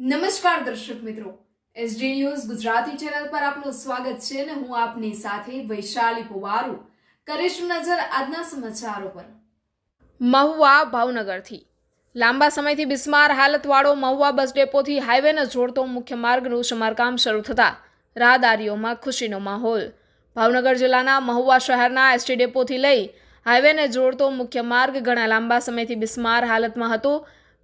નમસ્કાર દર્શક મિત્રો, એસડી ન્યૂઝ ગુજરાતી ચેનલ પર આપનું સ્વાગત છે અને હું આપની સાથે વૈશાલી પુવારુ કરીશું નજર આજના સમાચારો પર। મહુવા ભાવનગરથી લાંબા સમયથી બિસ્માર હાલતવાળો મહુવા બસ ડેપોથી હાઈવેને જોડતો મુખ્ય માર્ગનું સમારકામ શરૂ થતાં રાહદારીઓમાં ખુશીનો માહોલ। ભાવનગર જિલ્લાના મહુવા શહેરના એસટી ડેપોથી લઈ હાઈવેને જોડતો મુખ્ય માર્ગ ઘણા લાંબા સમયથી બિસ્માર હાલતમાં હતો,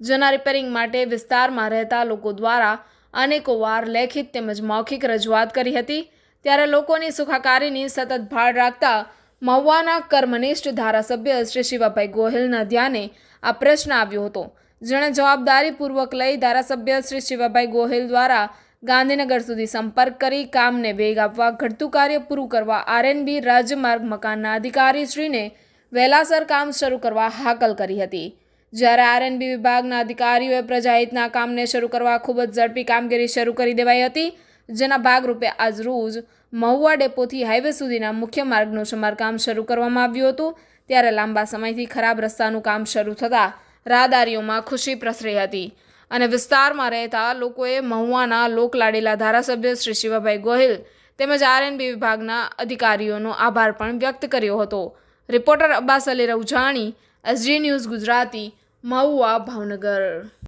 જેના રિપેરિંગ માટે વિસ્તારમાં રહેતા લોકો દ્વારા અનેકો વાર લેખિત તેમજ મૌખિક રજૂઆત કરી હતી। ત્યારે લોકોની સુખાકારીની સતત ભાળ રાખતા મહુવાના કર્મનિષ્ઠ ધારાસભ્ય શ્રી શિવાભાઈ ગોહિલના ધ્યાને આ પ્રશ્ન આવ્યો હતો, જેણે જવાબદારીપૂર્વક લઈ ધારાસભ્ય શ્રી શિવાભાઈ ગોહિલ દ્વારા ગાંધીનગર સુધી સંપર્ક કરી કામને વેગ આપવા ઘટતું કાર્ય પૂરું કરવા આરએનબી રાજ્યમાર્ગ મકાનના અધિકારીશ્રીને વહેલાસર કામ શરૂ કરવા હાકલ કરી હતી। જ્યારે આરએનબી વિભાગના અધિકારીઓએ પ્રજાહિતના કામને શરૂ કરવા ખૂબ જ ઝડપી કામગીરી શરૂ કરી દેવાઈ હતી, જેના ભાગરૂપે આજરોજ મહુવા ડેપોથી હાઈવે સુધીના મુખ્ય માર્ગનું સમારકામ શરૂ કરવામાં આવ્યું હતું। ત્યારે લાંબા સમયથી ખરાબ રસ્તાનું કામ શરૂ થતાં રાહદારીઓમાં ખુશી પ્રસરી હતી અને વિસ્તારમાં રહેતા લોકોએ મહુવાના લોકલાડીલા ધારાસભ્ય શ્રી શિવાભાઈ ગોહિલ તેમજ આરએનબી વિભાગના અધિકારીઓનો આભાર પણ વ્યક્ત કર્યો હતો। Reporter Abbas Ali Raujani, SD news Gujarati, Mahuva, Bhavnagar.